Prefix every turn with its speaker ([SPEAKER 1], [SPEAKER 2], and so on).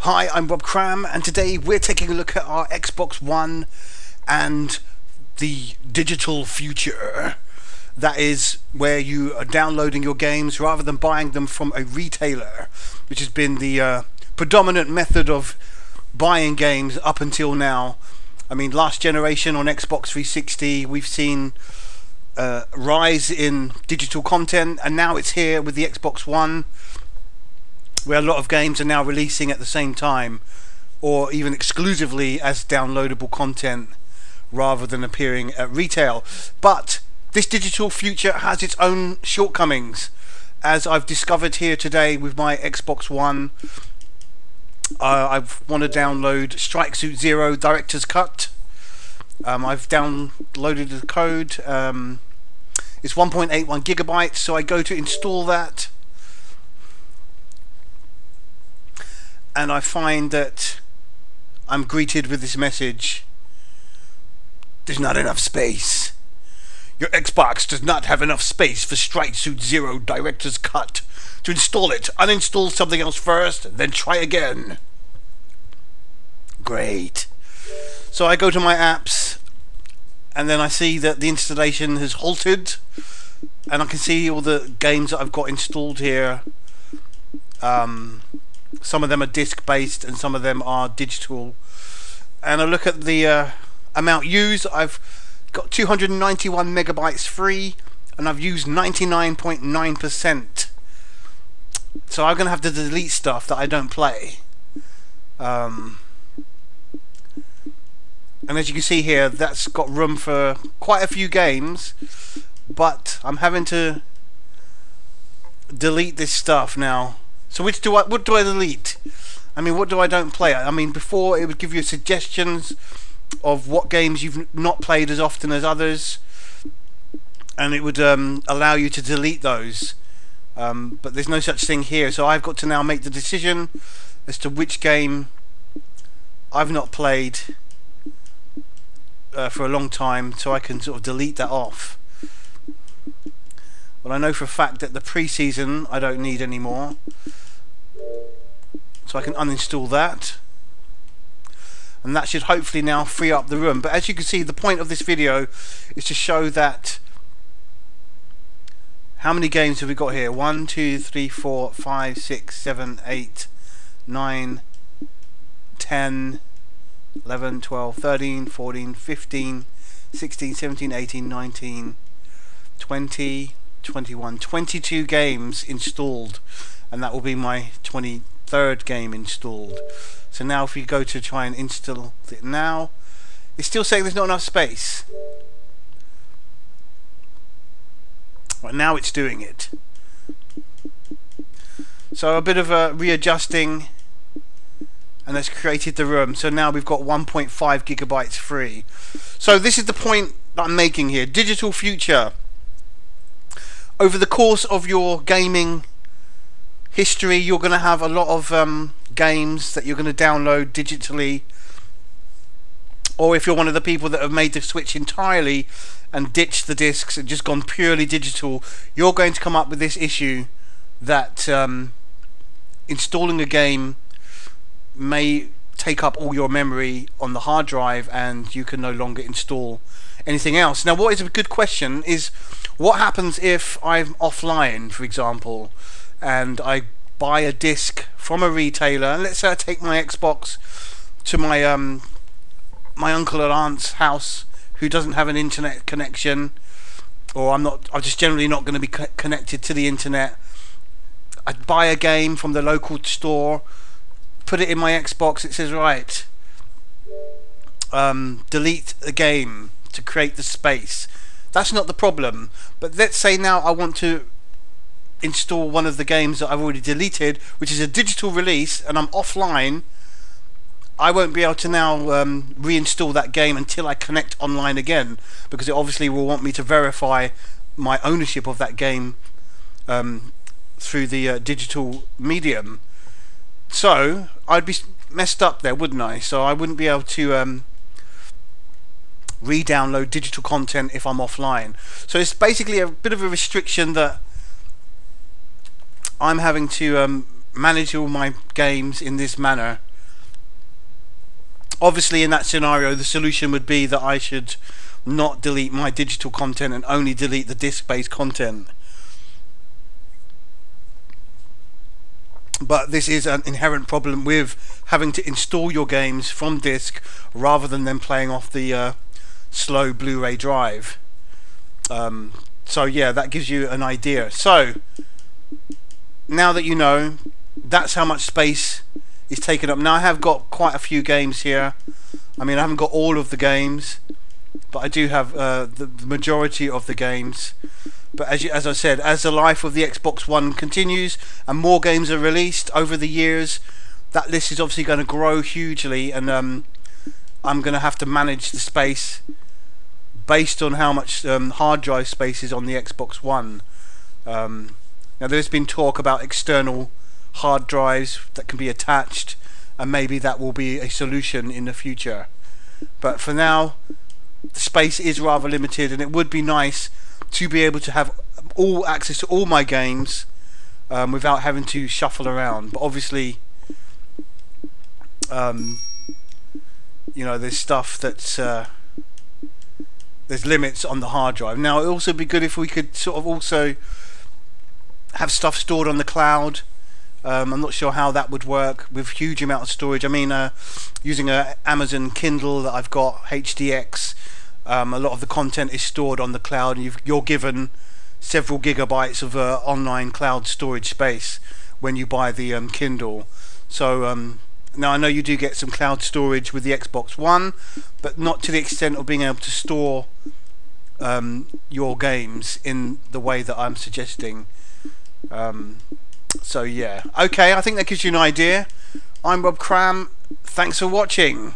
[SPEAKER 1] Hi, I'm Rob Cram, and today we're taking a look at our Xbox One and the digital future. That is where you are downloading your games rather than buying them from a retailer, which has been the predominant method of buying games up until now. I mean, last generation on Xbox 360, we've seen rise in digital content, and now it's here with the Xbox One, where a lot of games are now releasing at the same time, or even exclusively as downloadable content rather than appearing at retail. But this digital future has its own shortcomings, as I've discovered here today with my Xbox One. I want to download Strike Suit Zero Director's Cut. I've downloaded the code. It's 1.81 gigabytes, so I go to install that, and I find that I'm greeted with this message: there's not enough space. Your Xbox does not have enough space for Strike Suit Zero Director's Cut. To install it, uninstall something else first, then try again. Great. So I go to my apps, and then I see that the installation has halted, and I can see all the games that I've got installed here. Some of them are disc based and some of them are digital, and I look at the amount used. I've got 291 megabytes free, and I've used 99.9%. so I'm gonna have to delete stuff that I don't play, and as you can see here, that's got room for quite a few games, but I'm having to delete this stuff now. So what do I delete? I mean, what do I don't play? I mean, before it would give you suggestions of what games you've not played as often as others, and it would allow you to delete those. But there's no such thing here, so I've got to now make the decision as to which game I've not played for a long time, so I can sort of delete that off. But I know for a fact that the pre-season I don't need anymore, so I can uninstall that, and that should hopefully now free up the room. But as you can see, the point of this video is to show that how many games have we got here? 1, 2, 3, 4, 5, 6, 7, 8, 9, 10, 11, 12, 13, 14, 15, 16, 17, 18, 19, 20, 21, 22 games installed, and that will be my 23rd game installed. So now if we go to try and install it now, it's still saying there's not enough space. Right, now it's doing it. So a bit of a readjusting, and that's created the room. So now we've got 1.5 gigabytes free. So this is the point that I'm making here. Digital future. Over the course of your gaming history, you're going to have a lot of games that you're going to download digitally, or if you're one of the people that have made the switch entirely and ditched the discs and just gone purely digital, you're going to come up with this issue that installing a game may take up all your memory on the hard drive, and you can no longer install anything else. Now, what is a good question is, what happens if I'm offline, for example, and I buy a disc from a retailer, and let's say I take my Xbox to my my uncle and aunt's house who doesn't have an internet connection, or I'm just generally not going to be connected to the internet. I buy a game from the local store, put it in my Xbox. It says, right, delete the game to create the space. That's not the problem. But let's say now I want to install one of the games that I've already deleted, which is a digital release, and I'm offline. I won't be able to now reinstall that game until I connect online again, because it obviously will want me to verify my ownership of that game through the digital medium. So I'd be messed up there, wouldn't I? So I wouldn't be able to re-download digital content if I'm offline. So it's basically a bit of a restriction that I'm having to manage all my games in this manner Obviously, in that scenario, the solution would be that I should not delete my digital content and only delete the disk-based content. But this is an inherent problem with having to install your games from disk rather than them playing off the slow Blu-ray drive. So yeah, that gives you an idea. So now that you know, that's how much space is taken up. Now I have got quite a few games here. I mean, I haven't got all of the games, but I do have the majority of the games. But as I said, as the life of the Xbox One continues and more games are released over the years, that list is obviously going to grow hugely, and I'm going to have to manage the space based on how much hard drive space is on the Xbox One. Now there's been talk about external hard drives that can be attached, and maybe that will be a solution in the future. But for now, the space is rather limited, and it would be nice to be able to have all access to all my games without having to shuffle around. But obviously, you know, there's stuff that's there's limits on the hard drive. Now, it would also be good if we could sort of also have stuff stored on the cloud. I'm not sure how that would work with huge amount of storage. I mean, using a Amazon Kindle that I've got, HDX, a lot of the content is stored on the cloud, and you're given several gigabytes of online cloud storage space when you buy the Kindle. So now I know you do get some cloud storage with the Xbox One, but not to the extent of being able to store your games in the way that I'm suggesting. So yeah, okay, I think that gives you an idea. I'm Rob Cram. Thanks for watching.